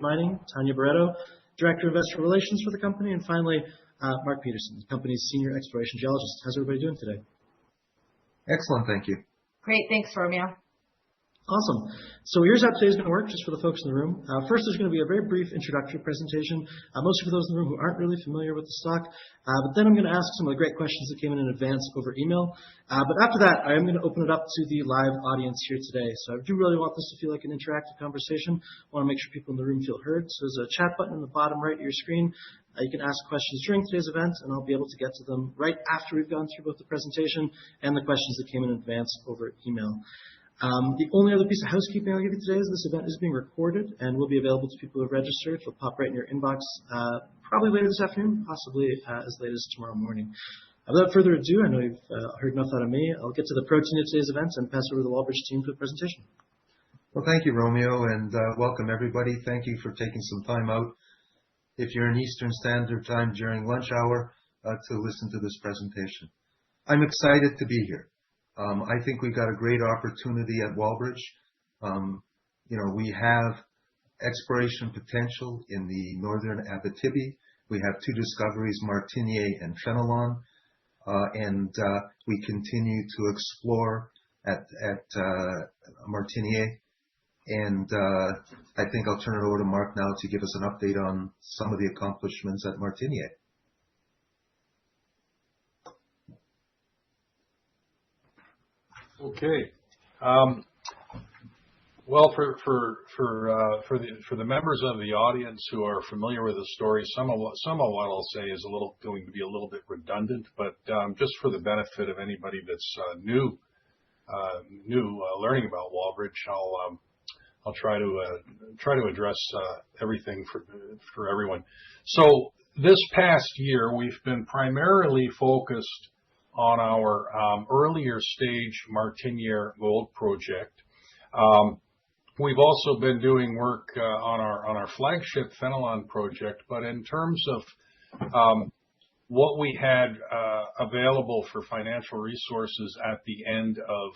Mining, Tanya Barreto, Director of Investor Relations for the company, and finally, Mark Peterson, the company's Senior Exploration Geologist. How's everybody doing today? Excellent, thank you. Great, thanks, Romeo. Awesome. So here's how today's going to work, just for the folks in the room. First, there's going to be a very brief introductory presentation, mostly for those in the room who aren't really familiar with the stock. But then I'm going to ask some of the great questions that came in advance over email. But after that, I am going to open it up to the live audience here today. So I do really want this to feel like an interactive conversation. I want to make sure people in the room feel heard. So there's a chat button in the bottom right of your screen. You can ask questions during today's event, and I'll be able to get to them right after we've gone through both the presentation and the questions that came in advance over email. The only other piece of housekeeping I'll give you today is this event is being recorded and will be available to people who have registered. It'll pop right in your inbox probably later this afternoon, possibly as late as tomorrow morning. Without further ado, I know you've heard enough out of me. I'll get to the protein of today's event and pass over to the Wallbridge team for the presentation. Well, thank you, Romeo, and welcome everybody. Thank you for taking some time out, if you're in Eastern Standard Time during lunch hour, to listen to this presentation. I'm excited to be here. I think we've got a great opportunity at Wallbridge. We have exploration potential in the northern Abitibi. We have two discoveries, Martiniere and Fenelon, and we continue to explore at Martiniere. And I think I'll turn it over to Mark now to give us an update on some of the accomplishments at Martiniere. Okay. Well, for the members of the audience who are familiar with the story, some of what I'll say is going to be a little bit redundant, but just for the benefit of anybody that's new learning about Wallbridge, I'll try to address everything for everyone. So this past year, we've been primarily focused on our earlier stage Martiniere gold project. We've also been doing work on our flagship Fenelon project, but in terms of what we had available for financial resources at the end of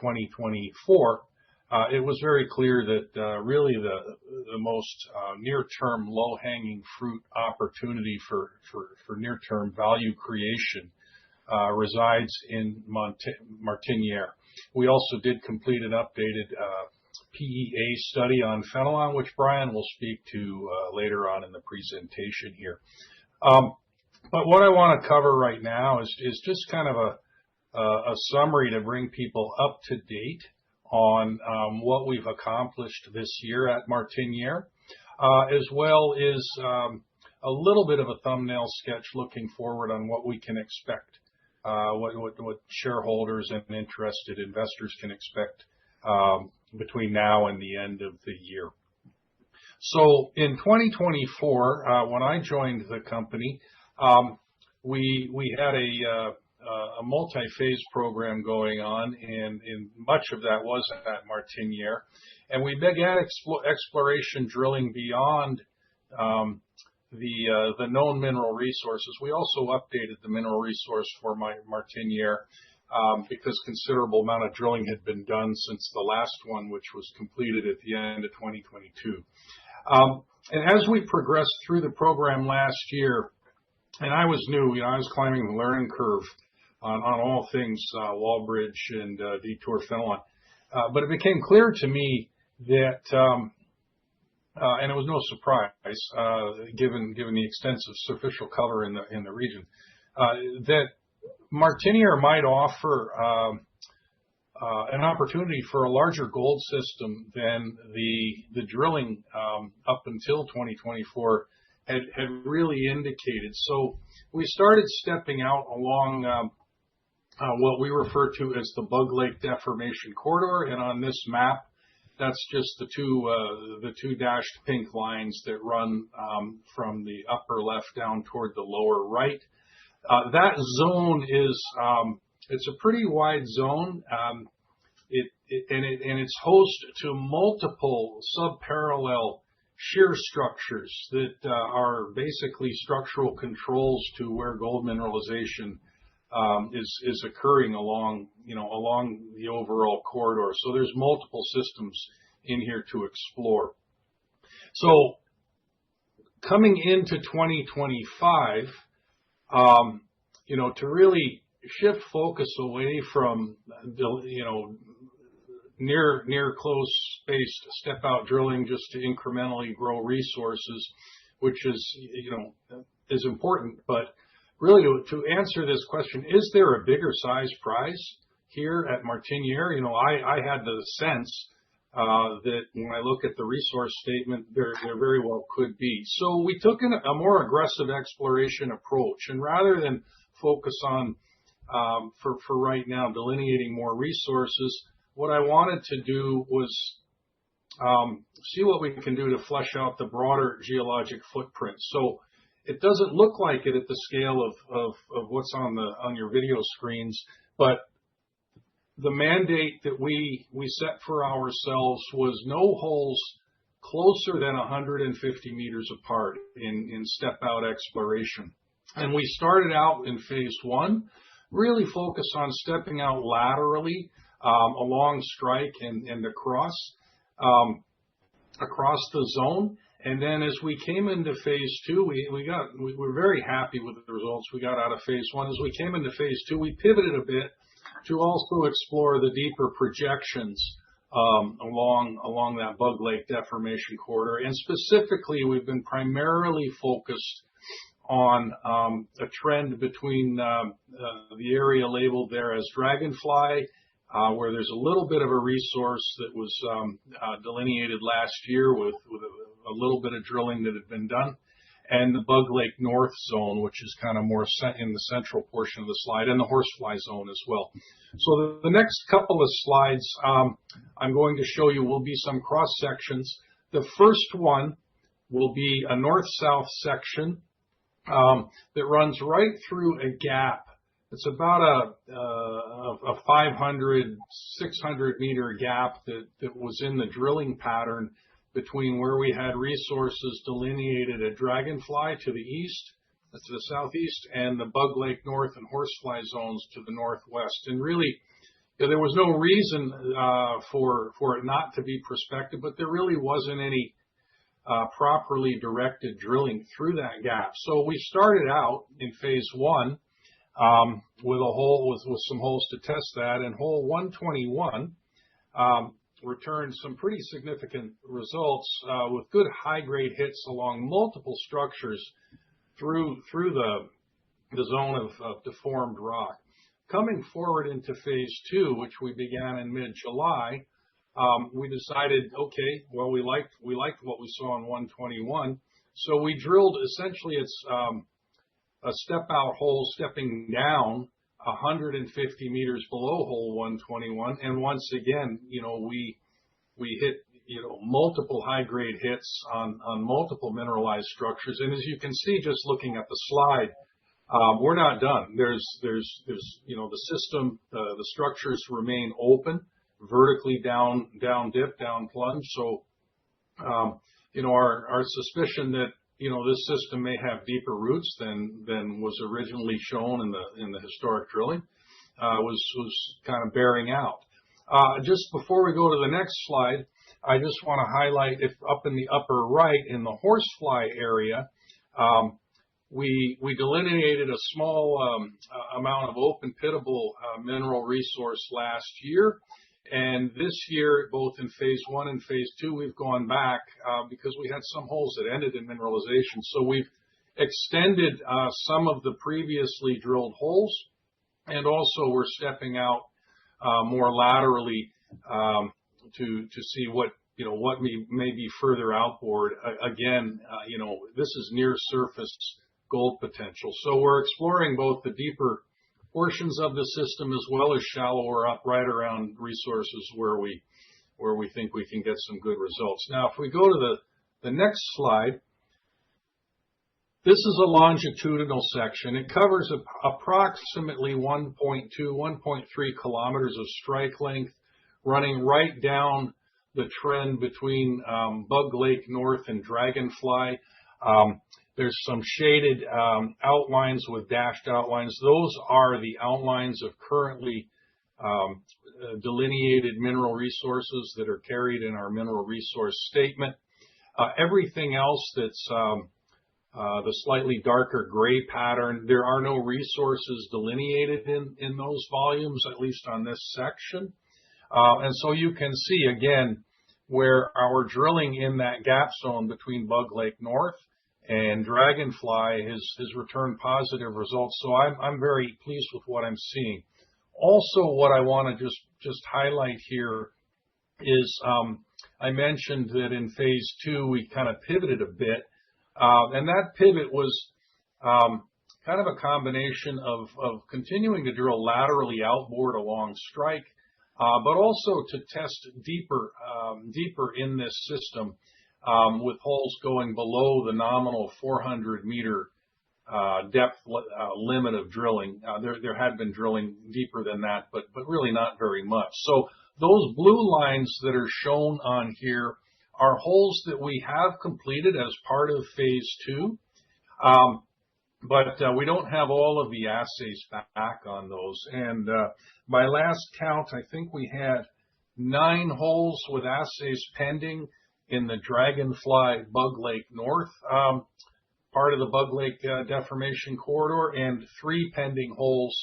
2024, it was very clear that really the most near-term low-hanging fruit opportunity for near-term value creation resides in Martiniere. We also did complete an updated PEA study on Fenelon, which Brian will speak to later on in the presentation here. But what I want to cover right now is just kind of a summary to bring people up to date on what we've accomplished this year at Martiniere, as well as a little bit of a thumbnail sketch looking forward on what we can expect. What shareholders and interested investors can expect between now and the end of the year. So in 2024, when I joined the company, we had a multi-phase program going on, and much of that was at Martiniere, and we began exploration drilling beyond the known mineral resources. We also updated the mineral resource for Martiniere because considerable amount of drilling had been done since the last one, which was completed at the end of 2022. And as we progressed through the program last year, and I was new, I was climbing the learning curve on all things Wallbridge and Detour Fenelon, but it became clear to me that and it was no surprise, given the extensive superficial cover in the region, that Martiniere might offer an opportunity for a larger gold system than the drilling up until 2024 had really indicated. So we started stepping out along what we refer to as the Bug Lake Deformation Corridor, and on this map, that's just the two dashed pink lines that run from the upper left down toward the lower right. That zone is it's a pretty wide zone. It's host to multiple subparallel shear structures that are basically structural controls to where gold mineralization is occurring along the overall corridor. So there's multiple systems in here to explore. So coming into 2025, to really shift focus away from near close spaced step out drilling just to incrementally grow resources, which is important. But really to answer this question, is there a bigger size prize here at Martiniere? I had the sense that when I look at the resource statement, there very well could be. So we took a more aggressive exploration approach, and rather than focus on, for right now, delineating more resources, what I wanted to do was see what we can do to flesh out the broader geologic footprint. So it doesn't look like it at the scale of what's on your video screens, but the mandate that we set for ourselves was no holes closer than 150 meters apart in step-out exploration. And we started out in phase one, really focused on stepping out laterally along strike and across the zone. And then as we came into phase two, we were very happy with the results we got out of phase one. As we came into phase two, we pivoted a bit to also explore the deeper projections along that Bug Lake deformation corridor. And specifically, we've been primarily focused on a trend between the area labeled there as Dragonfly, where there's a little bit of a resource that was delineated last year with a little bit of drilling that had been done, and the Bug Lake North zone, which is kind of more in the central portion of the slide, and the Horsefly zone as well. So the next couple of slides I'm going to show you will be some cross sections. The first one will be a north-south section that runs right through a gap. It's about a 500, 600 meter gap that was in the drilling pattern between where we had resources delineated at Dragonfly to the east, to the southeast, and the Bug Lake North and Horsefly zones to the northwest. And really, there was no reason for it not to be prospective, but there really wasn't any properly directed drilling through that gap. So we started out in phase one with some holes to test that, and hole 121 returned some pretty significant results with good high-grade hits along multiple structures through the zone of deformed rock. Coming forward into phase two, which we began in mid-July, we decided, okay, well, we liked what we saw on 121, so we drilled essentially it's a step-out hole stepping down 150 meters below hole 121, and once again, we hit multiple high-grade hits on multiple mineralized structures. And as you can see, just looking at the slide, we're not done. There's the system, the structures remain open, vertically down dip, down plunge. So our suspicion that this system may have deeper roots than was originally shown in the historic drilling was kind of bearing out. Just before we go to the next slide, I just want to highlight, if up in the upper right in the Horsefly area, we delineated a small amount of open pittable mineral resource last year. And this year, both in phase one and phase two, we've gone back because we had some holes that ended in mineralization. So we've extended some of the previously drilled holes, and also we're stepping out more laterally to see what may be further outboard. Again, this is near surface gold potential. So we're exploring both the deeper portions of the system as well as shallower up right around resources where we think we can get some good results. Now, if we go to the next slide, this is a longitudinal section. It covers approximately 1.2, 1.3 kilometers of strike length, running right down the trend between Bug Lake North and Dragonfly. There's some shaded outlines with dashed outlines. Those are the outlines of currently delineated mineral resources that are carried in our mineral resource statement. Everything else that's the slightly darker gray pattern, there are no resources delineated in those volumes, at least on this section. And so you can see again where our drilling in that gap zone between Bug Lake North and Dragonfly has returned positive results. So I'm very pleased with what I'm seeing. Also, what I want to just highlight here is I mentioned that in phase 2 we kind of pivoted a bit, and that pivot was kind of a combination of continuing to drill laterally outboard along strike, but also to test deeper in this system with holes going below the nominal 400-meter depth limit of drilling. There had been drilling deeper than that, but really not very much. So those blue lines that are shown on here are holes that we have completed as part of phase 2. But we don't have all of the assays back on those. And by last count, I think we had 9 holes with assays pending in the Dragonfly Bug Lake North part of the Bug Lake Deformation Corridor, and 3 pending holes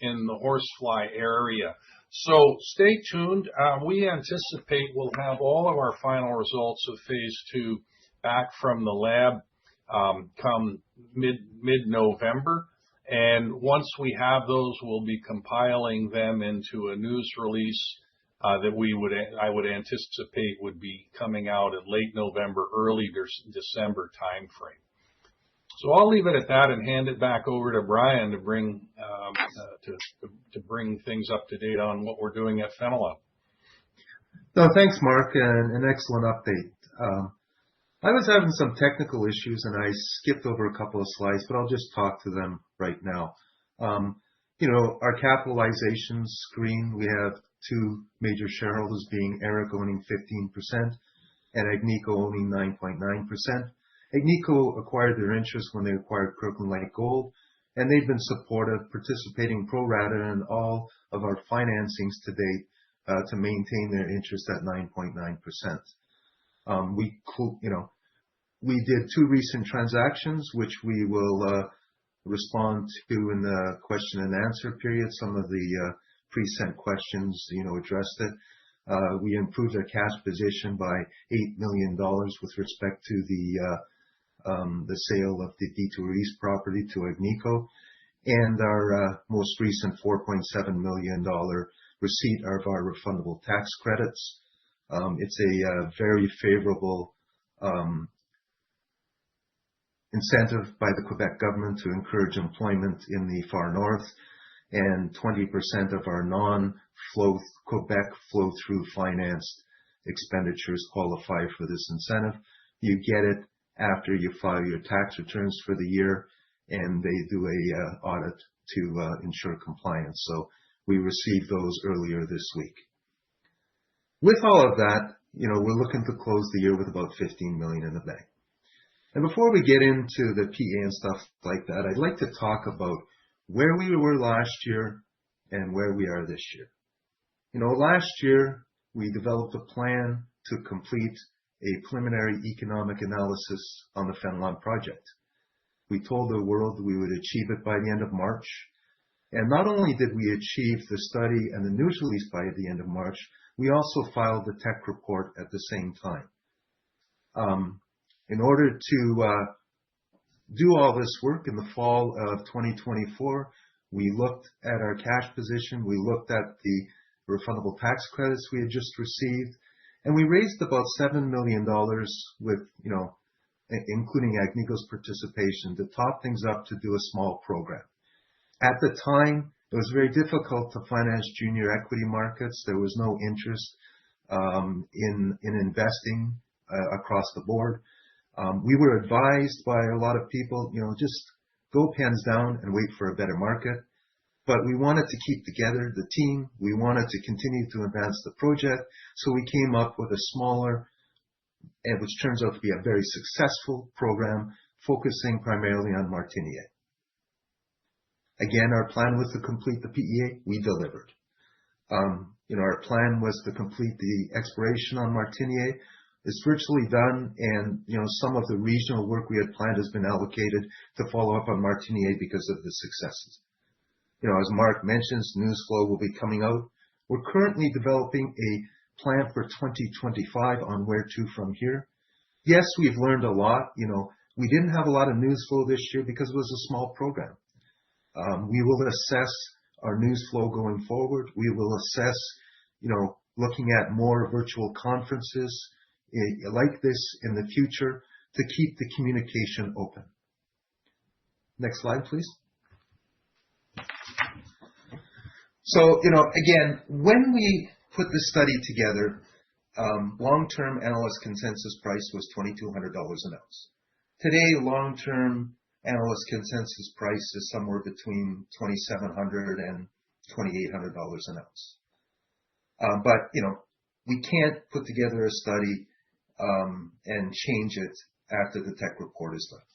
in the Horsefly area. So stay tuned. We anticipate we'll have all of our final results of phase 2 back from the lab come mid-November. And once we have those, we'll be compiling them into a news release that I would anticipate would be coming out in late November, early December timeframe. So I'll leave it at that and hand it back over to Brian to bring things up to date on what we're doing at Fenelon. No, thanks, Mark, and an excellent update. I was having some technical issues and I skipped over a couple of slides, but I'll just talk to them right now. Our capitalization screen, we have 2 major shareholders, being Eric owning 15% and Agnico owning 9.9%. Agnico acquired their interest when they acquired Kirkland Lake Gold, and they've been supportive, participating pro rata in all of our financings to date to maintain their interest at 9.9%. We did 2 recent transactions, which we will respond to in the question and answer period. Some of the pre-sent questions, addressed it. We improved our cash position by $8 million with respect to the sale of the Detour East property to Agnico, and our most recent $4.7 million receipt of our refundable tax credits. It's a very favorable incentive by the Quebec government to encourage employment in the far north, and 20% of our non-Quebec flow-through financed expenditures qualify for this incentive. You get it after you file your tax returns for the year, and they do a audit to ensure compliance. So we received those earlier this week. With all of that, we're looking to close the year with about $15 million in the bank. And before we get into the PA and stuff like that, I'd like to talk about where we were last year and where we are this year. Last year, we developed a plan to complete a preliminary economic analysis on the Fenelon project. We told the world we would achieve it by the end of March. And not only did we achieve the study and the news release by the end of March, we also filed the tech report at the same time. In order to do all this work in the fall of 2024, we looked at our cash position, we looked at the refundable tax credits we had just received, and we raised about $7 million with, including Agnico's participation, to top things up to do a small program. At the time, it was very difficult to finance junior equity markets. There was no interest in investing across the board. We were advised by a lot of people, just go pens down and wait for a better market. But we wanted to keep together the team. We wanted to continue to advance the project. So we came up with a smaller, and which turns out to be a very successful program, focusing primarily on Martiniere. Again, our plan was to complete the PEA. We delivered. Our plan was to complete the exploration on Martiniere. is virtually done, and some of the regional work we had planned has been allocated to follow up on Martiniere because of the successes. As Mark mentions, news flow will be coming out. We're currently developing a plan for 2025 on where to from here. Yes, we've learned a lot. We didn't have a lot of news flow this year because it was a small program. We will assess our news flow going forward. We will assess, looking at more virtual conferences like this in the future to keep the communication open. Next slide, please. So, again, when we put the study together, long-term analyst consensus price was $2,200 an ounce. Today, long-term analyst consensus price is somewhere between $2,700 and $2,800 an ounce. But, we can't put together a study and change it after the tech report is done.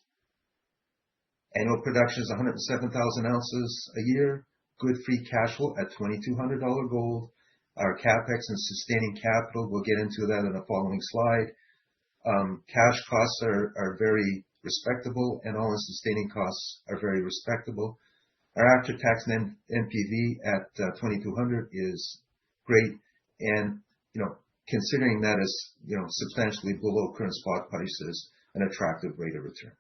Annual production is 107,000 ounces a year. Good free cash flow at $2,200 gold. Our capex and sustaining capital, we'll get into that in the following slide. Cash costs are very respectable, and all-in sustaining costs are very respectable. Our after-tax NPV at $2,200 is great, and considering that is substantially below current spot prices, an attractive rate of return.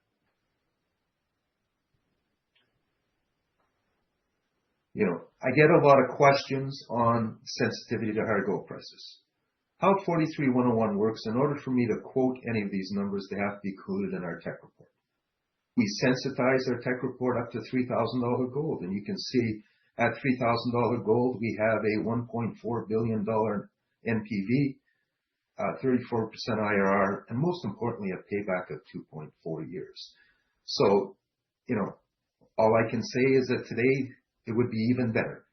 I get a lot of questions on sensitivity to higher gold prices. How 43-101 works, in order for me to quote any of these numbers, they have to be included in our tech report. We sensitize our tech report up to $3,000 gold, and you can see at $3,000 gold, we have a $1.4 billion NPV, 34% IRR, and most importantly, a payback of 2.4 years. So, all I can say is that today it would be even better.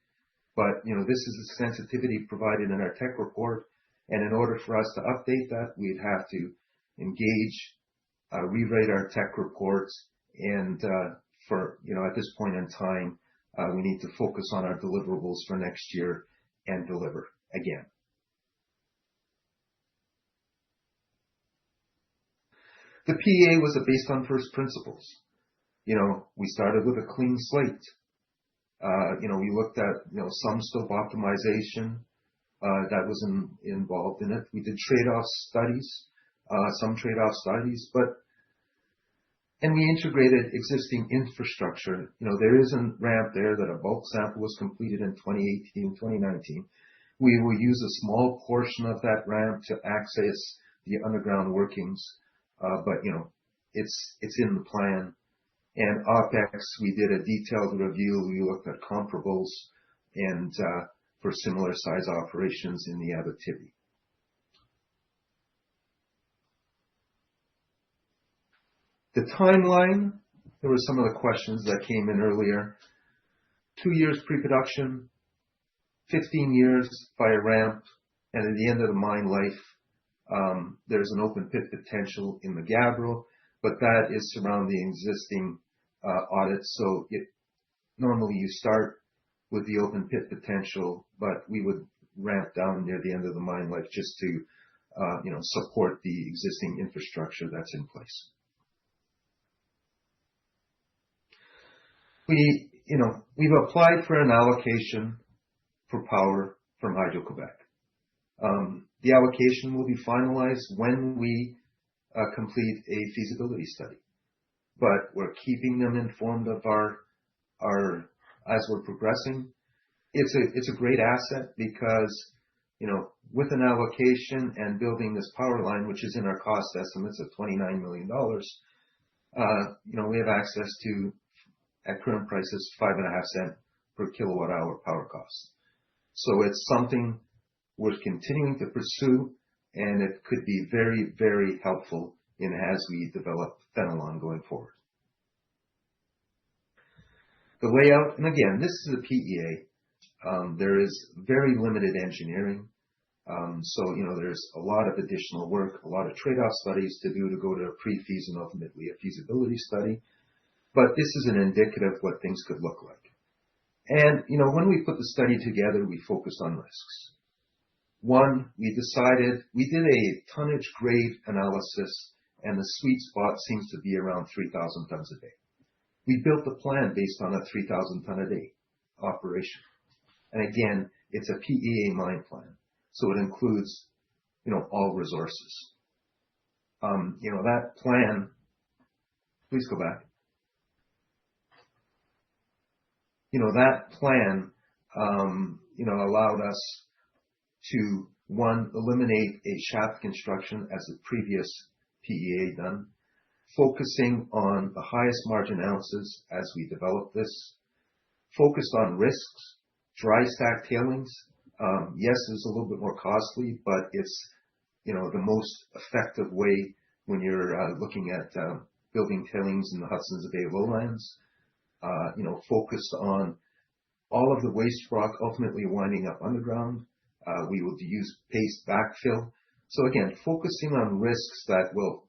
But, this is the sensitivity provided in our tech report, and in order for us to update that, we'd have to engage, rewrite our tech reports, and at this point in time, we need to focus on our deliverables for next year and deliver again. The PEA was based on first principles. We started with a clean slate. We looked at, some stope optimization that was involved in it. We did trade-off studies, and we integrated existing infrastructure. There is a ramp there that a bulk sample was completed in 2018, 2019. We will use a small portion of that ramp to access the underground workings, but it's in the plan. And OPEX, we did a detailed review. We looked at comparables and for similar size operations in the Abitibi. The timeline, there were some of the questions that came in earlier. 2 years pre-production, 15 years via ramp, and at the end of the mine life, there's an open pit potential in the Gabbro, but that is surrounding existing audits. So normally you start with the open pit potential, but we would ramp down near the end of the mine life just to support the existing infrastructure that's in place. We've applied for an allocation for power from Hydro-Québec. The allocation will be finalized when we complete a feasibility study, but we're keeping them informed of our as we're progressing. It's a great asset because with an allocation and building this power line, which is in our cost estimates of $29 million, we have access to, at current prices, 5.5 cents per kilowatt hour power cost. So it's something we're continuing to pursue, and it could be very, very helpful as we develop Fenelon going forward. The layout, and again, this is a PEA. There is very limited engineering. So, there's a lot of additional work, a lot of trade-off studies to do to go to a pre-feas and ultimately a feasibility study. But this is an indicative of what things could look like. And, when we put the study together, we focused on risks. One, we did a tonnage grade analysis, and the sweet spot seems to be around 3,000 tons a day. We built the plan based on a 3,000 ton a day operation. And again, it's a PEA mine plan, so it includes, all resources. That plan, please go back. That plan, allowed us to, one, eliminate a shaft construction as the previous PEA done, focusing on the highest margin ounces as we develop this, focused on risks, dry stack tailings. Yes, it's a little bit more costly, but it's, the most effective way when you're looking at building tailings in the Hudson's Bay lowlands. Focused on all of the waste rock ultimately winding up underground. We will use paste backfill. So again, focusing on risks that will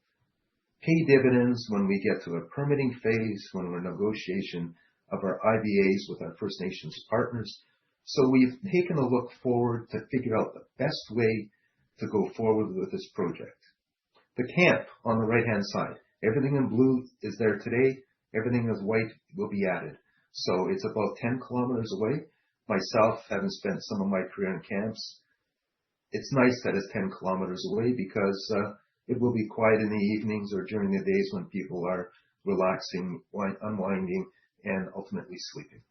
pay dividends when we get to the permitting phase, when we're in negotiation of our IBAs with our First Nations partners. So we've taken a look forward to figure out the best way to go forward with this project. The camp on the right-hand side, everything in blue is there today. Everything is white will be added. So it's about 10 kilometers away. Myself, having spent some of my career in camps, it's nice that it's 10 kilometers away because it will be quiet in the evenings or during the days when people are relaxing, unwinding, and ultimately sleeping.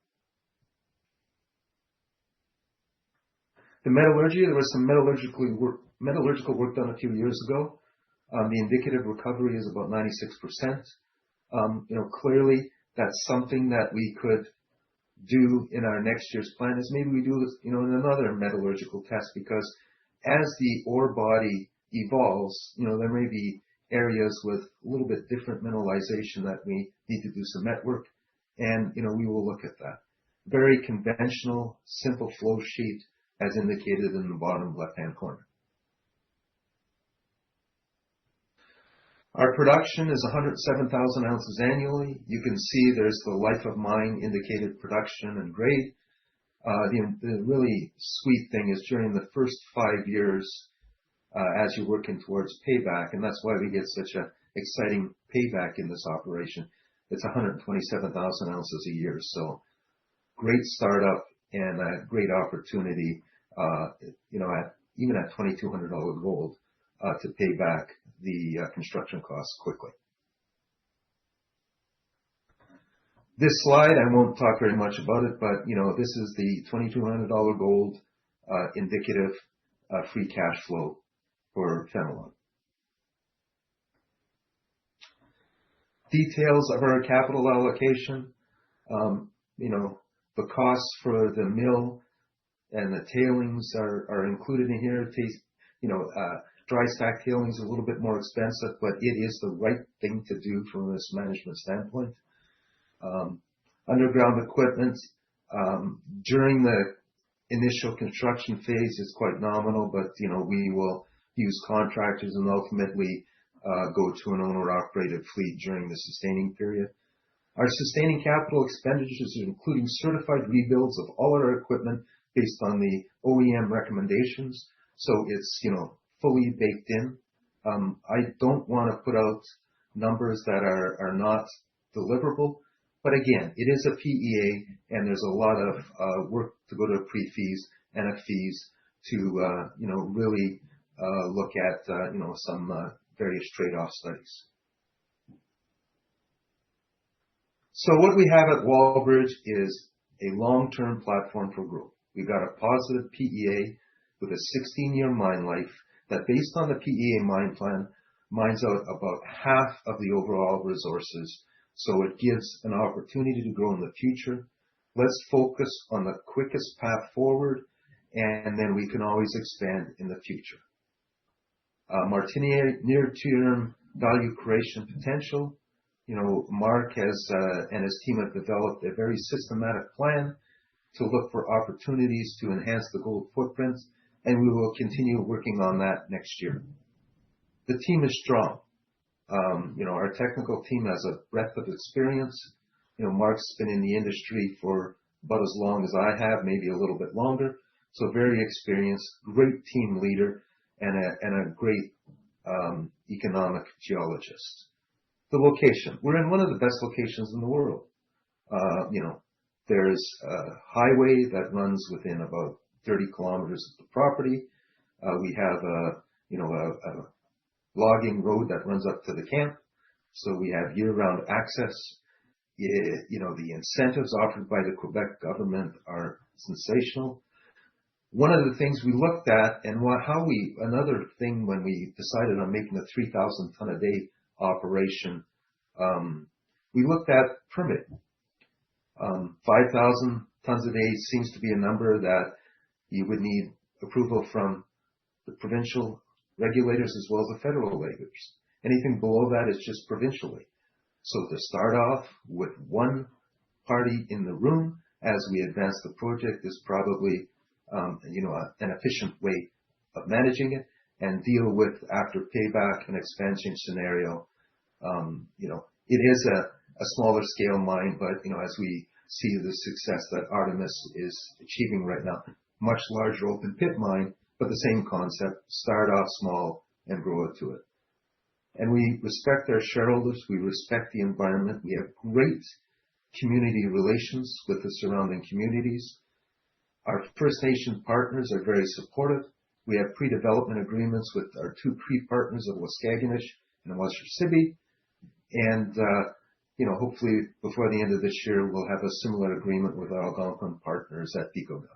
The metallurgy, there was some metallurgical work done a few years ago. The indicative recovery is about 96%. Clearly that's something that we could do in our next year's plan is maybe we do this, in another metallurgical test, because as the ore body evolves, there may be areas with a little bit different mineralization that we need to do some met work, and, we will look at that. Very conventional, simple flow sheet as indicated in the bottom left-hand corner. Our production is 107,000 ounces annually. You can see there's the life of mine indicated production and grade. The really sweet thing is during the first 5 years, as you're working towards payback, and that's why we get such an exciting payback in this operation. It's 127,000 ounces a year. So great startup and a great opportunity, even at $2,200 gold, to pay back the construction costs quickly. This slide, I won't talk very much about it, but this is the $2,200 gold indicative free cash flow for Fenelon. Details of our capital allocation, the costs for the mill and the tailings are included in here. Dry stack tailings is a little bit more expensive, but it is the right thing to do from this management standpoint. Underground equipment during the initial construction phase is quite nominal, but we will use contractors and ultimately go to an owner-operated fleet during the sustaining period. Our sustaining capital expenditures are including certified rebuilds of all our equipment based on the OEM recommendations, so it's fully baked in. I don't want to put out numbers that are not deliverable, but again, it is a PEA, and there's a lot of work to go to a pre-fees and a fees to really look at some various trade-off studies. So what we have at Wallbridge is a long-term platform for growth. We've got a positive PEA with a 16-year mine life that, based on the PEA mine plan, mines out about half of the overall resources. So it gives an opportunity to grow in the future. Let's focus on the quickest path forward, and then we can always expand in the future. Martiniere near-term value creation potential. Mark and his team have developed a very systematic plan to look for opportunities to enhance the gold footprint, and we will continue working on that next year. The team is strong. Our technical team has a breadth of experience. Mark's been in the industry for about as long as I have, maybe a little bit longer, So very experienced, great team leader, and a great economic geologist. The location. We're in one of the best locations in the world. There's a highway that runs within about 30 kilometers of the property. We have a logging road that runs up to the camp. So we have year-round access. The incentives offered by the Quebec government are sensational. One of the things we looked at, and another thing when we decided on making a 3,000 ton a day operation, we looked at permit. 5,000 tons a day seems to be a number that you would need approval from the provincial regulators as well as the federal regulators. Anything below that is just provincially. So to start off with one party in the room as we advance the project is probably an efficient way of managing it, and deal with after payback and expansion scenario. It is a smaller scale mine, but as we see the success that Artemis is achieving right now, much larger open pit mine, but the same concept: start off small and grow it to it. And we respect our shareholders. We respect the environment. We have great community relations with the surrounding communities. Our First Nation partners are very supportive. We have pre-development agreements with our two Cree partners of Waskaganish and Washaw-Sibi. And, hopefully before the end of this year, we'll have a similar agreement with our Algonquin partners at Picoga.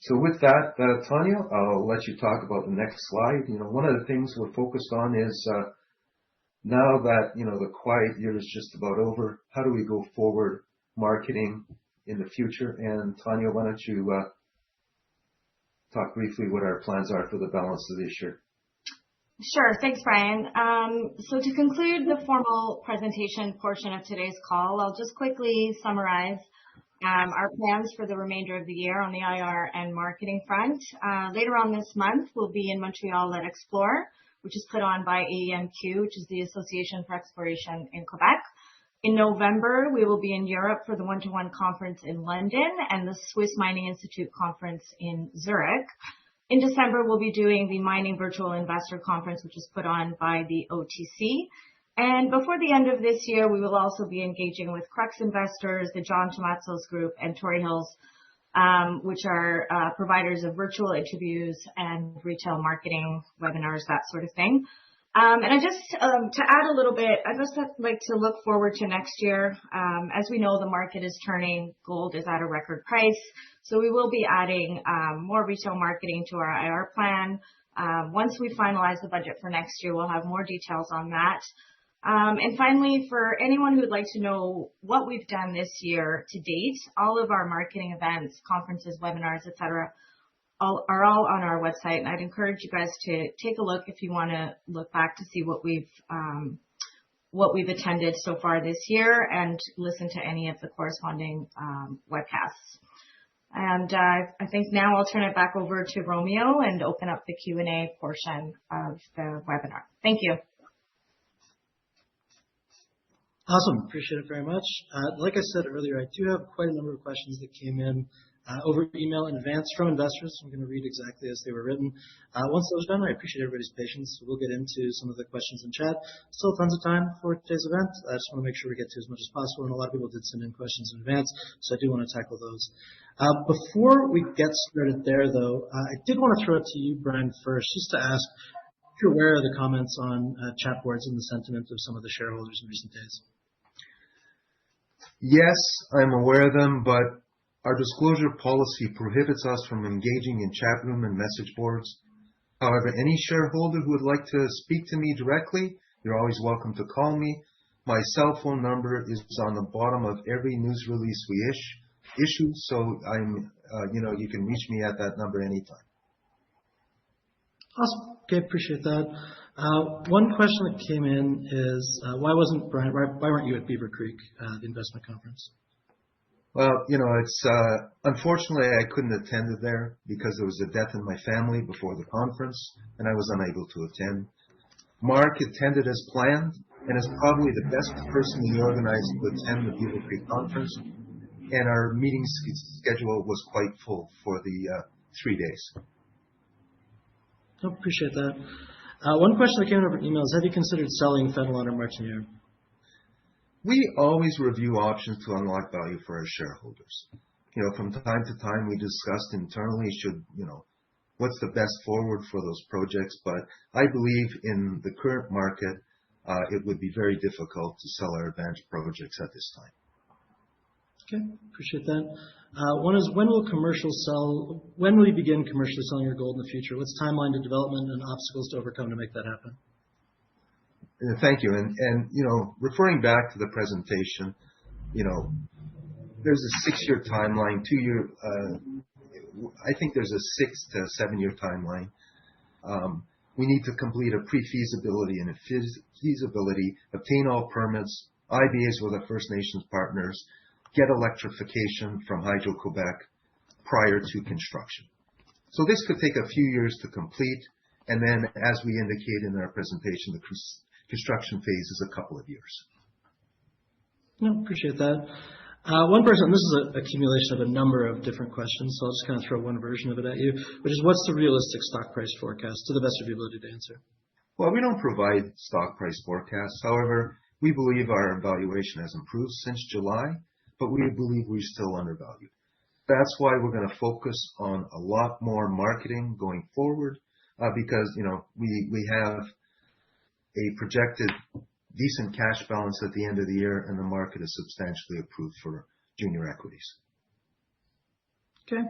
So with that, Tanya, I'll let you talk about the next slide. One of the things we're focused on is now that, the quiet year is just about over, how do we go forward marketing in the future? And Tanya, why don't you talk briefly what our plans are for the balance of this year? Sure. Thanks, Brian. So to conclude the formal presentation portion of today's call, I'll just quickly summarize our plans for the remainder of the year on the IR and marketing front. Later on this month, we'll be in Montreal at Explore, which is put on by AEMQ, which is the Association for Exploration in Quebec. In November, we will be in Europe for the One-to-One conference in London and the Swiss Mining Institute conference in Zurich. In December, we'll be doing the Mining Virtual Investor Conference, which is put on by the OTC. And before the end of this year, we will also be engaging with Crux Investors, the John Tomatzos Group, and Tory Hills, which are providers of virtual interviews and retail marketing webinars, that sort of thing. And I just, to add a little bit, I'd just like to look forward to next year. As we know, the market is turning, gold is at a record price. So we will be adding more retail marketing to our IR plan. Once we finalize the budget for next year, we'll have more details on that. And finally, for anyone who would like to know what we've done this year to date, all of our marketing events, conferences, webinars, etc., are all on our website. And I'd encourage you guys to take a look if you want to look back to see what we've attended so far this year and listen to any of the corresponding webcasts. And I think now I'll turn it back over to Romeo and open up the Q&A portion of the webinar. Thank you. Awesome. Appreciate it very much. Like I said earlier, I do have quite a number of questions that came in over email in advance from investors. I'm going to read exactly as they were written. Once those are done, I appreciate everybody's patience. We'll get into some of the questions in chat. Still tons of time for today's event. I just want to make sure we get to as much as possible. And a lot of people did send in questions in advance, so I do want to tackle those. Before we get started there, though, I did want to throw it to you, Brian, first, just to ask if you're aware of the comments on chat boards and the sentiment of some of the shareholders in recent days. Yes, I'm aware of them, but our disclosure policy prohibits us from engaging in chat room and message boards. However, any shareholder who would like to speak to me directly, you're always welcome to call me. My cell phone number is on the bottom of every news release we issue, so you can reach me at that number anytime. Awesome. Okay, appreciate that. One question that came in is why weren't you at Beaver Creek, the investment conference? Well, it's unfortunately I couldn't attend it there because there was a death in my family before the conference, and I was unable to attend. Mark attended as planned and is probably the best person in the organization to attend the Beaver Creek conference. and our meeting schedule was quite full for the 3 days. I appreciate that. One question that came over email is, have you considered selling Fenelon or Martiniere? We always review options to unlock value for our shareholders. From time to time, we discussed internally what's the best forward for those projects. But I believe in the current market, it would be very difficult to sell our advanced projects at this time. Okay, appreciate that. One is, when will you begin commercially selling your gold in the future? What's timeline to development and obstacles to overcome to make that happen? Thank you. And referring back to the presentation, there's a 6-year timeline, I think there's a 6 to 7-year timeline. We need to complete a pre-feasibility and a feasibility, obtain all permits, IBAs with our First Nations partners, get electrification from Hydro-Quebec prior to construction. So this could take a few years to complete, and then, as we indicate in our presentation, the construction phase is a couple of years. No, appreciate that. One person, this is an accumulation of a number of different questions, so I'll just kind of throw one version of it at you, which is, what's the realistic stock price forecast to the best of your ability to answer? Well, we don't provide stock price forecasts. However, we believe our valuation has improved since July, but we believe we're still undervalued. That's why we're going to focus on a lot more marketing going forward, because we have a projected decent cash balance at the end of the year, and the market is substantially approved for junior equities. Okay.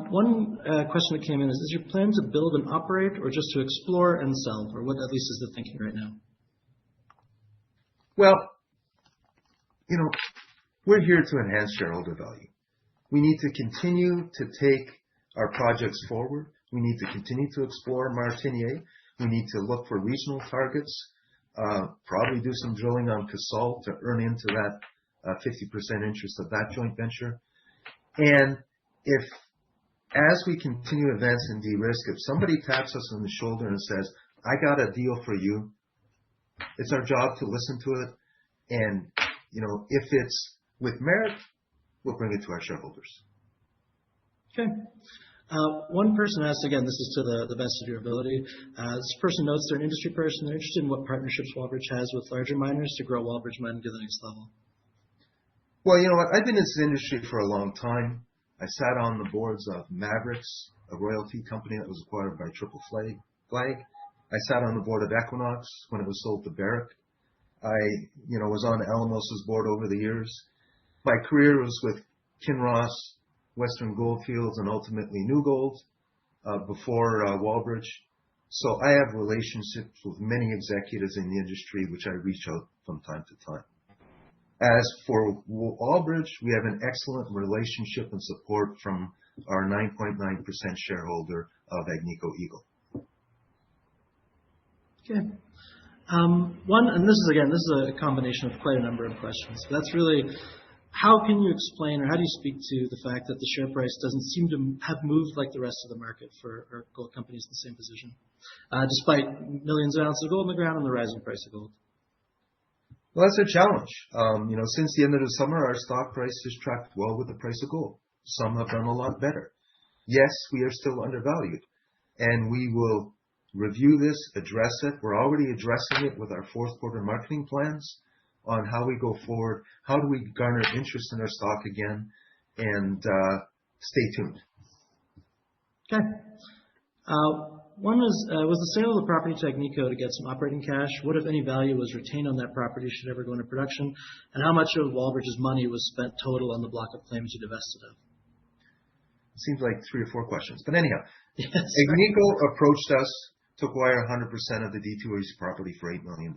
One question that came in is your plan to build and operate, or just to explore and sell, or what at least is the thinking right now? Well, we're here to enhance shareholder value. We need to continue to take our projects forward. We need to continue to explore Martiniere. We need to look for regional targets, probably do some drilling on Casal to earn into that 50% interest of that joint venture. And if, as we continue to advance and de-risk, if somebody taps us on the shoulder and says, I got a deal for you, it's our job to listen to it. And, if it's with merit, we'll bring it to our shareholders. Okay. One person asked, again, this is to the best of your ability. This person notes they're an industry person. They're interested in what partnerships Wallbridge has with larger miners to grow Wallbridge mining to the next level. Well, you know what? I've been in this industry for a long time. I sat on the boards of Mavericks, a royalty company that was acquired by Triple Flag. I sat on the board of Equinox when it was sold to Barrick. I, was on Alamos's board over the years. My career was with Kinross, Western Goldfields, and ultimately New Gold before Wallbridge. So I have relationships with many executives in the industry, which I reach out from time to time. As for Wallbridge, we have an excellent relationship and support from our 9.9% shareholder of Agnico Eagle. Okay. And this is a combination of quite a number of questions. But that's really, how can you explain, or how do you speak to the fact that the share price doesn't seem to have moved like the rest of the market for gold companies in the same position, despite millions of ounces of gold in the ground and the rising price of gold? Well, that's a challenge. Since the end of the summer, our stock price has tracked well with the price of gold. Some have done a lot better. Yes, we are still undervalued, and we will review this, address it. We're already addressing it with our fourth quarter marketing plans on how we go forward, how do we garner interest in our stock again, and stay tuned. Okay. One is, was the sale of the property to Agnico to get some operating cash? What, if any, value was retained on that property should it ever go into production? And how much of Wallbridge's money was spent total on the block of claims you divested of? Seems like 3 or 4 questions. But anyhow, Yes, Agnico approached us to acquire 100% of the Detour's property for $8 million.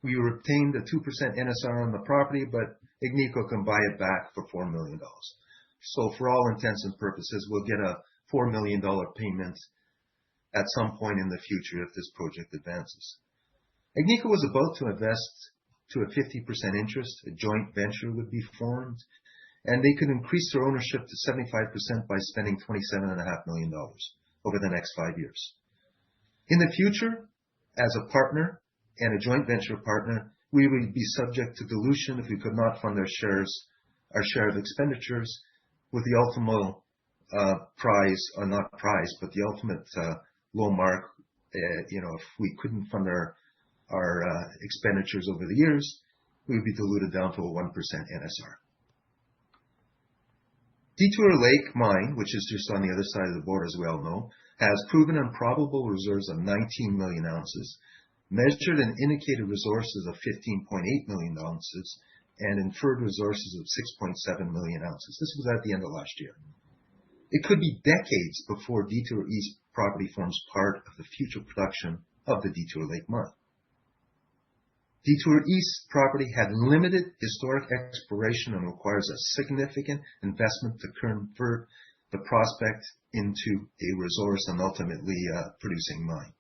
We retained a 2% NSR on the property, but Agnico can buy it back for $4 million. So for all intents and purposes, we'll get a $4 million payment at some point in the future if this project advances. Agnico was about to invest to a 50% interest. A joint venture would be formed, and they could increase their ownership to 75% by spending $27.5 million over the next 5 years. In the future, as a partner and a joint venture partner, we would be subject to dilution if we could not fund their shares our share of expenditures with the ultimate prize, or not prize, but the ultimate low mark. If we couldn't fund our expenditures over the years, we would be diluted down to a 1% NSR. Detour Lake Mine, which is just on the other side of the border, as we all know, has proven and probable reserves of 19 million ounces, measured and indicated resources of 15.8 million ounces, and inferred resources of 6.7 million ounces. This was at the end of last year. It could be decades before Detour East property forms part of the future production of the Detour Lake Mine. Detour East property had limited historic exploration and requires a significant investment to convert the prospect into a resource and ultimately producing mine.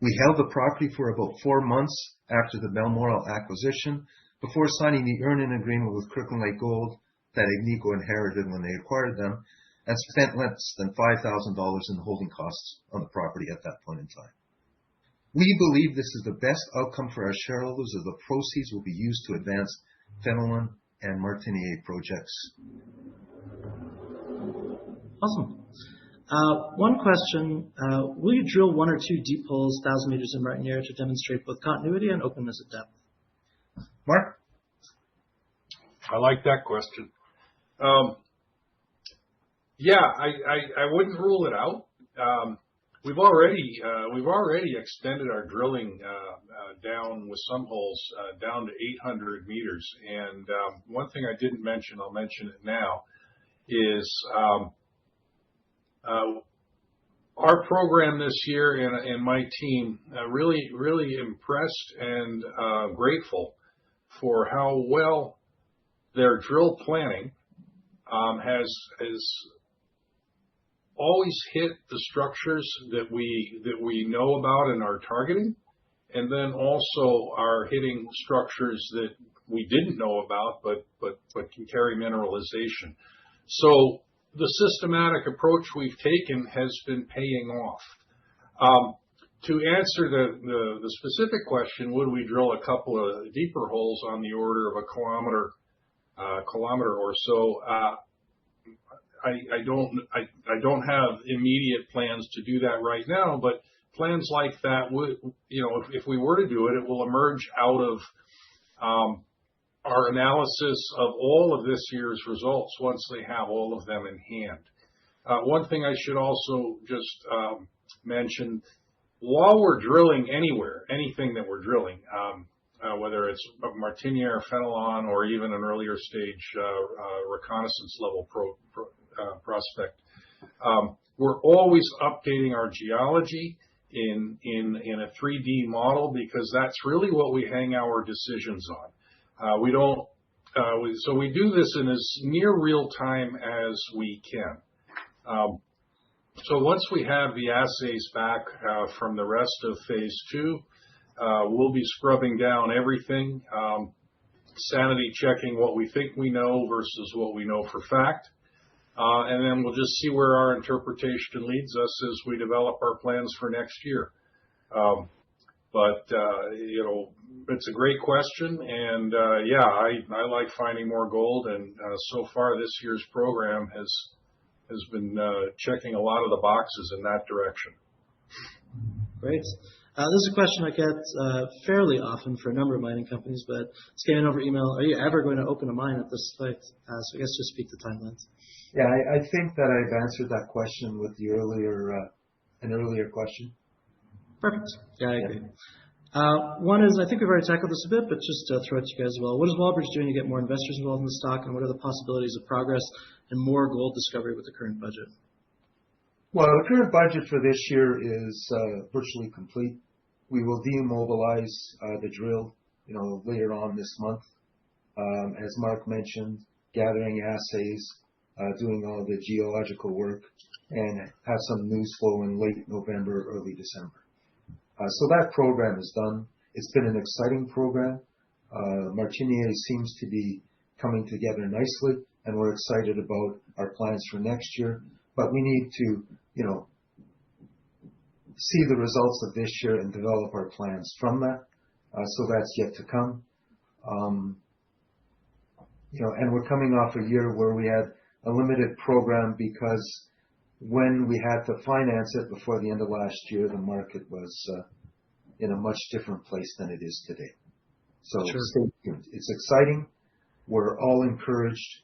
We held the property for about 4 months after the Balmoral acquisition before signing the earn-in agreement with Kirkland Lake Gold that Agnico inherited when they acquired them, and spent less than $5,000 in holding costs on the property at that point in time. We believe this is the best outcome for our shareholders, as the proceeds will be used to advance Fenelon and Martiniere projects. Awesome. One question, will you drill 1 or 2 deep holes 1,000 meters in Martiniere to demonstrate both continuity and openness at depth? Mark? I like that question. Yeah, I wouldn't rule it out. We've already extended our drilling down with some holes down to 800 meters. And one thing I didn't mention, I'll mention it now, is our program this year and my team really impressed and grateful for how well their drill planning has always hit the structures that we know about and are targeting, and then also are hitting structures that we didn't know about but can carry mineralization. So the systematic approach we've taken has been paying off. To answer the specific question, would we drill a couple of deeper holes on the order of a kilometer or so? I don't have immediate plans to do that right now, but plans like that would, if we were to do it, it will emerge out of our analysis of all of this year's results once they have all of them in hand. One thing I should also just mention, while we're drilling anywhere, anything that we're drilling, whether it's Martiniere, Fenelon, or even an earlier stage reconnaissance level prospect, we're always updating our geology in a 3D model, because that's really what we hang our decisions on. So we do this in as near real time as we can. So once we have the assays back from the rest of phase 2, we'll be scrubbing down everything, sanity checking what we think we know versus what we know for fact. And then we'll just see where our interpretation leads us as we develop our plans for next year. But it's a great question. And yeah, I like finding more gold. And so far this year's program has been checking a lot of the boxes in that direction. Great. This is a question I get fairly often for a number of mining companies, but it's came in over email. Are you ever going to open a mine at this site? So I guess just speak to timelines. Yeah, I think that I've answered that question with the an earlier question. Perfect. Yeah, I agree. One is, I think we've already tackled this a bit, but just to throw it to you guys as well. What is Wallbridge doing to get more investors involved in the stock, and what are the possibilities of progress and more gold discovery with the current budget? Well, the current budget for this year is virtually complete. We will demobilize the drill, later on this month. As Mark mentioned, gathering assays, doing all the geological work, and have some news flow in late November, early December. So that program is done. It's been an exciting program. Martiniere seems to be coming together nicely, and we're excited about our plans for next year. But we need to, see the results of this year and develop our plans from that. So that's yet to come. and we're coming off a year where we had a limited program because when we had to finance it before the end of last year, the market was in a much different place than it is today. So stay tuned. It's exciting. We're all encouraged.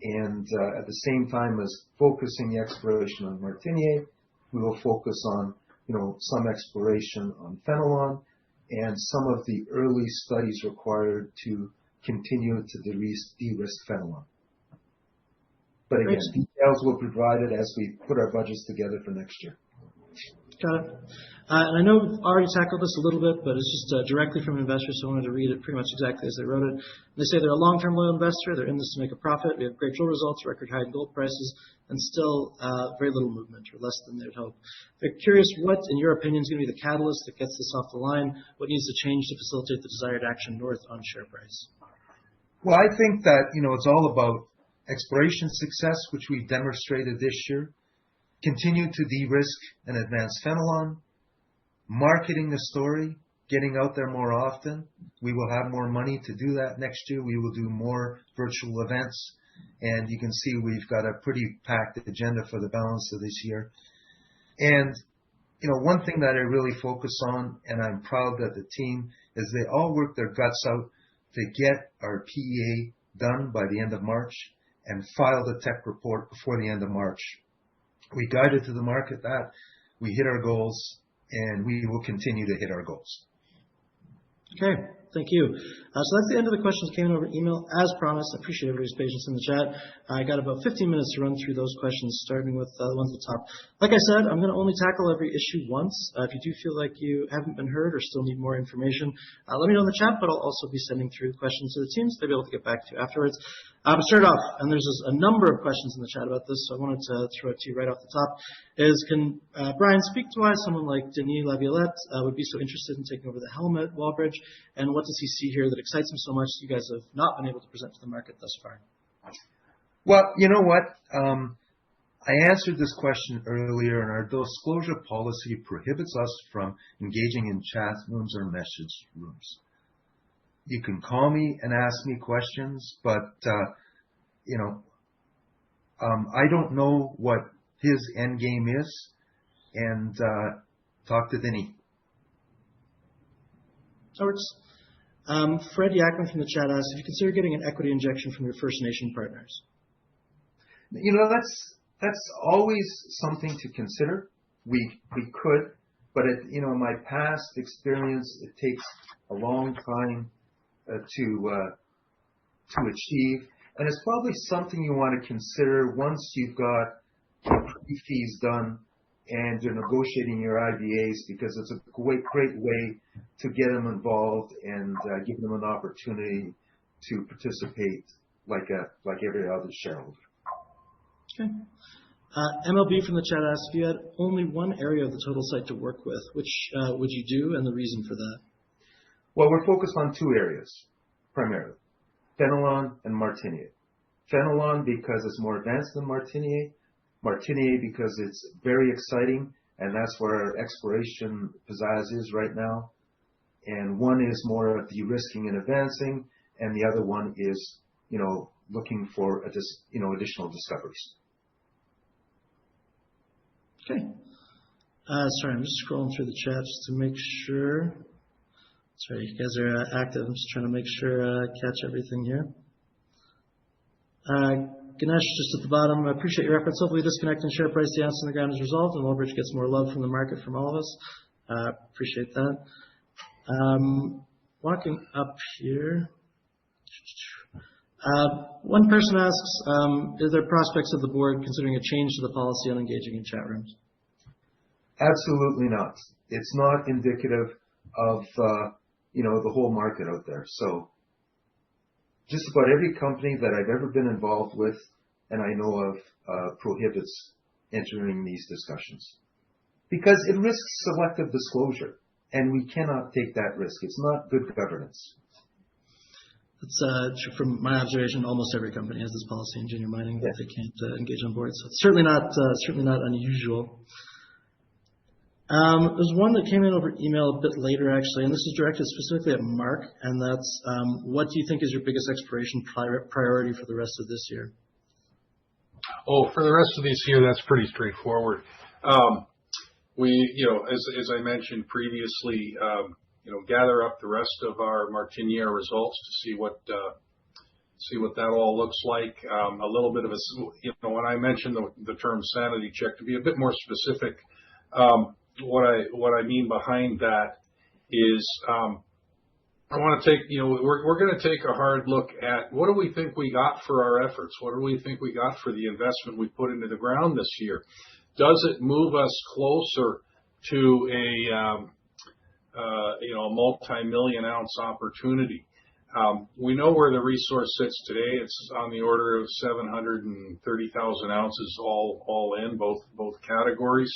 And at the same time as focusing the exploration on Martiniere, we will focus on, some exploration on Fenelon and some of the early studies required to continue to de-risk Fenelon. But again, details will be provided as we put our budgets together for next year. Got it. And I know we've already tackled this a little bit, but it's just directly from investors, so I wanted to read it pretty much exactly as they wrote it. They say they're a long-term loyal investor. They're in this to make a profit. We have great drill results, record high gold prices, and still very little movement, or less than they'd hope. They're curious what, in your opinion, is going to be the catalyst that gets this off the line? What needs to change to facilitate the desired action north on share price? Well, I think that, it's all about exploration success, which we've demonstrated this year. Continue to de-risk and advance Fenelon. Marketing the story, getting out there more often. We will have more money to do that next year. We will do more virtual events. And you can see we've got a pretty packed agenda for the balance of this year. And, one thing that I really focus on, and I'm proud that the team, is they all work their guts out to get our PEA done by the end of March and file the tech report before the end of March. We guided to the market that we hit our goals, and we will continue to hit our goals. Okay, thank you. So that's the end of the questions that came in over email. As promised, I appreciate everybody's patience in the chat. I got about 15 minutes to run through those questions, starting with the ones at the top. Like I said, I'm going to only tackle every issue once. If you do feel like you haven't been heard or still need more information, let me know in the chat, but I'll also be sending through questions to the teams. They'll be able to get back to you afterwards. Start off, and there's a number of questions in the chat about this, so I wanted to throw it to you right off the top, can Brian speak to why someone like Denis Laviolette would be so interested in taking over the helm at Wallbridge, and what does he see here that excites him so much that you guys have not been able to present to the market thus far? Well, you know what? I answered this question earlier, and our disclosure policy prohibits us from engaging in chat rooms or message rooms. You can call me and ask me questions, but, I don't know what his end game is, and talk to Denis. That works. Fred Yakman from the chat asks if you consider getting an equity injection from your First Nation partners. That's always something to consider. We could, but my past experience, it takes a long time to achieve, and it's probably something you want to consider once you've got pre-fees done and you're negotiating your IVAs, because it's a great way to get them involved and give them an opportunity to participate like every other shareholder. Okay. MLB from the chat asks if you had only one area of the total site to work with, which would you do, and the reason for that? Well, we're focused on two areas, primarily, Fenelon and Martiniere. Fenelon because it's more advanced than Martiniere. Martiniere because it's very exciting, and that's where our exploration pizzazz is right now. And one is more of de-risking and advancing, and the other one is, looking for additional discoveries. Okay. Sorry, I'm just scrolling through the chat just to make sure. Sorry, you guys are active. I'm just trying to make sure I catch everything here. Ganesh, just at the bottom, I appreciate your efforts. Hopefully disconnect and share price the ounce on the ground is resolved, and Wallbridge gets more love from the market from all of us. Appreciate that. Walking up here. One person asks, is there prospects of the board considering a change to the policy on engaging in chat rooms? Absolutely not. It's not indicative of, the whole market out there. So just about every company that I've ever been involved with and I know of prohibits entering these discussions because it risks selective disclosure, and we cannot take that risk. It's not good governance. It's from my observation, almost every company has this policy in junior mining that they can't engage on board. So it's certainly not unusual. There's one that came in over email a bit later, actually, and this is directed specifically at Mark, and that's what do you think is your biggest exploration priority for the rest of this year? Oh, for the rest of this year, that's pretty straightforward. We, as I mentioned previously, gather up the rest of our Martiniere results to see what that all looks like. A little bit of when I mentioned the term sanity check, to be a bit more specific, what I mean behind that is I want to take, we're going to take a hard look at what do we think we got for our efforts? What do we think we got for the investment we put into the ground this year? Does it move us closer to a multi-million ounce opportunity? We know where the resource sits today. It's on the order of 730,000 ounces all in, both categories.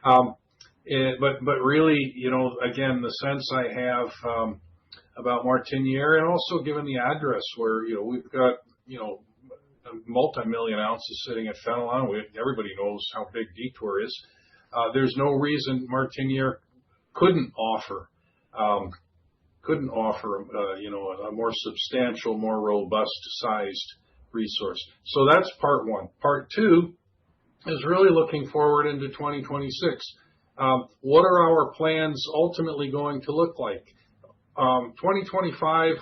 But really, again, the sense I have about Martiniere, and also given the address where, we've got, multi-million ounces sitting at Fenelon. Everybody knows how big Detour is. There's no reason Martiniere couldn't offer a more substantial, more robust sized resource. So that's part one. Part two is really looking forward into 2026. What are our plans ultimately going to look like? 2025,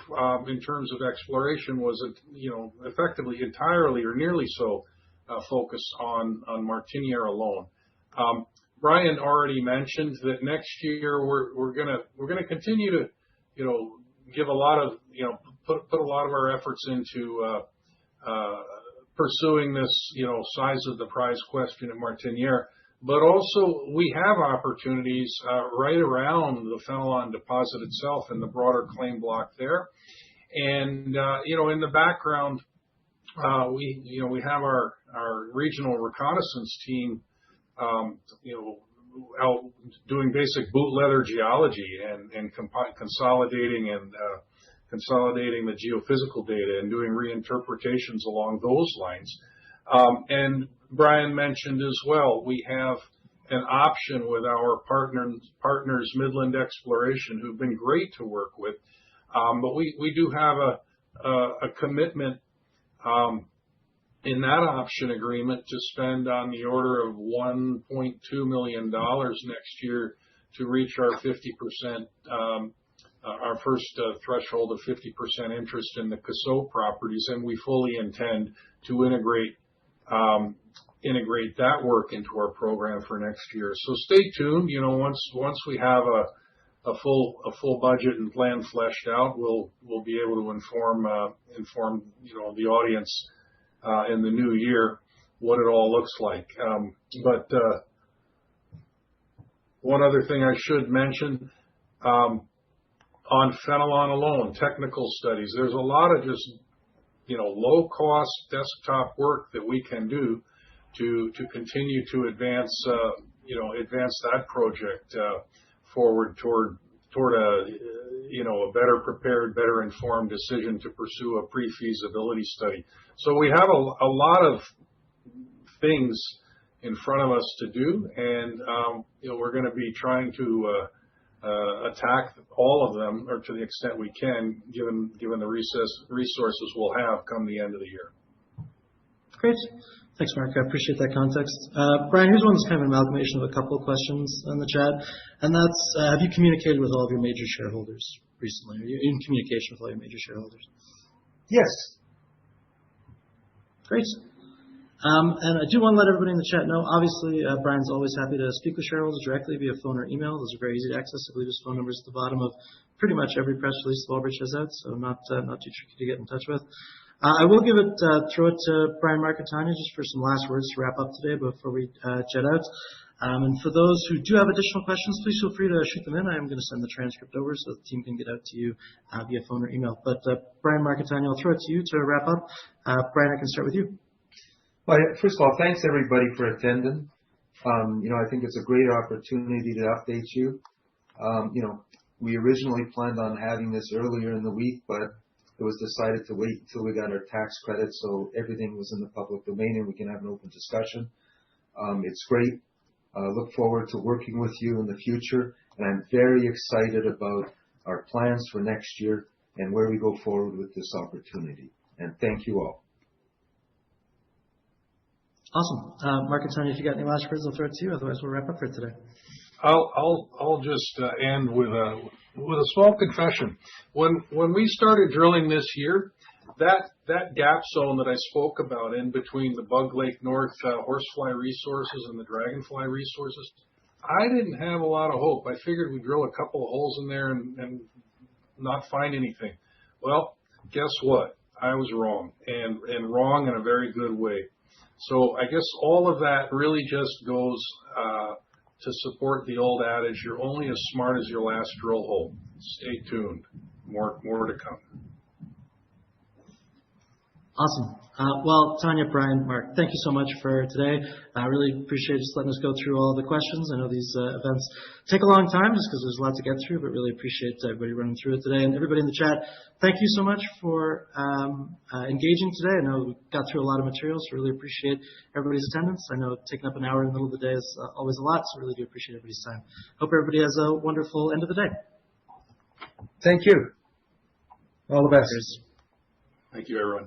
in terms of exploration, was effectively entirely or nearly so focused on Martiniere alone. Brian already mentioned that next year we're gonna continue to give a lot of put a lot of our efforts into pursuing this size of the prize question at Martiniere. But also we have opportunities right around the Fenelon deposit itself and the broader claim block there. And in the background, we have our regional reconnaissance team, out doing basic boot leather geology and consolidating the geophysical data and doing reinterpretations along those lines. And Brian mentioned as well, we have an option with our partners, Midland Exploration, who've been great to work with. But we do have a commitment in that option agreement to spend on the order of $1.2 million next year to reach our 50%, our first threshold of 50% interest in the Cassot properties, and we fully intend to integrate that work into our program for next year. So stay tuned. Once we have a full budget and plan fleshed out, we'll be able to inform the audience in the new year what it all looks like. But one other thing I should mention, on Fenelon alone, technical studies. There's a lot of just low cost desktop work that we can do to continue to advance that project forward toward a better prepared, better informed decision to pursue a pre-feasibility study. So we have a lot of things in front of us to do, and we're going to be trying to attack all of them, or to the extent we can, given the resources we'll have come the end of the year. Great. Thanks, Mark. I appreciate that context. Brian, here's one that's kind of an amalgamation of a couple of questions in the chat, and that's, have you communicated with all of your major shareholders recently? Are you in communication with all your major shareholders? Yes. Great. And I do want to let everybody in the chat know, obviously, Brian's always happy to speak with shareholders directly via phone or email. Those are very easy to access. I believe his phone number is at the bottom of pretty much every press release Wallbridge has out, so not too tricky to get in touch with. I will throw it to Brian Marcatani just for some last words to wrap up today before we jet out. And for those who do have additional questions, please feel free to shoot them in. I am going to send the transcript over so the team can get out to you via phone or email. But Brian Marcatani, I'll throw it to you to wrap up. Brian, I can start with you. Well, first of all, thanks everybody for attending. I think it's a great opportunity to update you. We originally planned on having this earlier in the week, but it was decided to wait until we got our tax credit, so everything was in the public domain and we can have an open discussion. It's great Look forward to working with you in the future, and I'm very excited about our plans for next year and where we go forward with this opportunity. And thank you all. Awesome. Mark and Tanya, if you got any last words, I'll throw it to you. Otherwise, we'll wrap up for today. I'll just end with a small confession. When we started drilling this year, that gap zone that I spoke about in between the Bug Lake North horsefly resources and the dragonfly resources, I didn't have a lot of hope. I figured we'd drill a couple of holes in there and not find anything. Well, guess what? I was wrong, and wrong in a very good way. So I guess all of that really just goes to support the old adage, you're only as smart as your last drill hole. Stay tuned. More to come. Awesome. Well, Tanya, Brian, Mark, thank you so much for today. I really appreciate just letting us go through all the questions. I know these events take a long time just because there's a lot to get through, but really appreciate everybody running through it today. And everybody in the chat, thank you so much for engaging today. I know we got through a lot of materials, so really appreciate everybody's attendance. I know taking up an hour in the middle of the day is always a lot, so really do appreciate everybody's time. Hope everybody has a wonderful end of the day. Thank you. All the best. Cheers. Thank you, everyone.